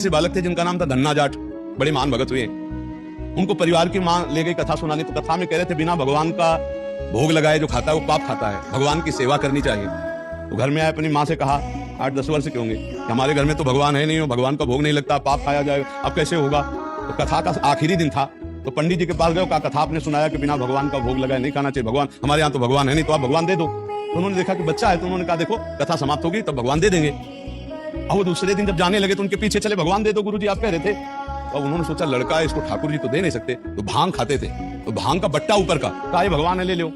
से बालक थे जिनका नाम था धन्ना जाट, बड़े महान भगत हुए। उनको परिवार की मां ले गई कथा सुनाने, तो कथा में कह रहे थे बिना भगवान का भोग लगाए जो खाता है वो पाप खाता है, भगवान की सेवा करनी चाहिए। तो घर में आए, अपनी माँ से कहा, 8-10 वर्ष के होंगे, कि हमारे घर में तो भगवान है नहीं, भगवान का भोग नहीं लगता, पाप खाया जाएगा, अब कैसे होगा। तो कथा का आखिरी दिन था, तो पंडित जी के पास गए, कहा कथा आपने सुनाया कि बिना भगवान का भोग लगाए नहीं खाना चाहिए, भगवान हमारे यहाँ तो भगवान है नहीं, तो आप भगवान दे दो। तो उन्होंने देखा कि बच्चा है, तो उन्होंने कहा देखो कथा समाप्त होगी तब भगवान दे देंगे। अब वो दूसरे दिन जब जाने लगे तो उनके पीछे चले, भगवान दे दो गुरुजी आप कह रहे थे। अब उन्होंने सोचा लड़का है, इसको ठाकुर जी तो दे नहीं सकते, तो भांग खाते थे, तो भांग का बट्टा ऊपर का, कहा ये भगवान है ले लो।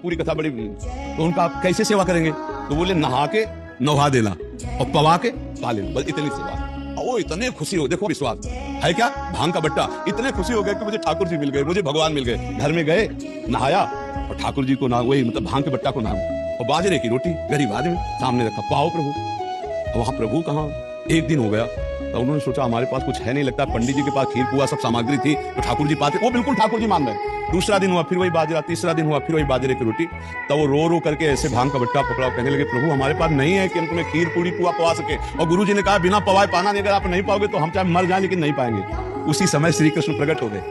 पूरी कथा बड़ी, तो उनका आप कैसे सेवा करेंगे, तो बोले नहा के नहा देना और पवा के पा लेना, बस इतनी सेवा। वो इतने खुशी हो, देखो विश्वास है क्या, भांग का बट्टा, इतने खुशी हो गए कि मुझे ठाकुर जी मिल गए, मुझे भगवान मिल गए। घर में गए, नहाया और ठाकुर जी को ना, वही मतलब भांग के बट्टा को नाम, और बाजरे की रोटी गरीब आदमी सामने रखा, पाओ प्रभु। वहां प्रभु कहाँ, एक दिन हो गया, तो उन्होंने सोचा हमारे पास कुछ है नहीं, लगता पंडित जी के पास खीर पुआ सब सामग्री थी, तो ठाकुर जी पाते, वो बिल्कुल ठाकुर जी मान रहे। दूसरा दिन हुआ फिर वही बाजरा, तीसरा दिन हुआ फिर वही बाजरे की रोटी। तब वो रो रो करके ऐसे भांग का बट्टा पकड़ा, कहने लगे प्रभु हमारे पास नहीं है कि हम तुम्हें खीर पूरी पुआ पवा सके। और गुरु जी ने कहा बिना पवाए पाना नहीं, अगर आप नहीं पाओगे तो हम चाहे मर जाए लेकिन नहीं पाएंगे। उसी समय श्री कृष्ण प्रकट हो गए,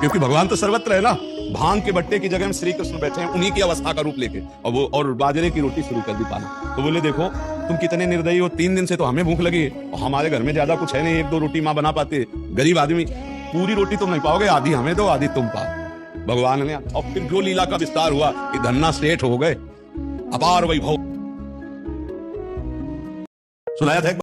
क्योंकि भगवान तो सर्वत्र है ना। भांग के बट्टे की जगह में श्री कृष्ण बैठे हैं, उन्हीं की अवस्था का रूप लेके, और वो और बाजरे की रोटी शुरू कर दी पाना। तो बोले देखो तुम कितने निर्दयी हो, 3 दिन से तो हमें भूख लगी, और हमारे घर में ज्यादा कुछ है नहीं, 1-2 रोटी माँ बना पाते, गरीब आदमी, पूरी रोटी तुम नहीं पाओगे, आधी हमें दो आधी तुम पाओ। भगवान ने, और फिर जो लीला का विस्तार हुआ कि धन्ना सेठ हो गए, अपार वैभव। सुनाया था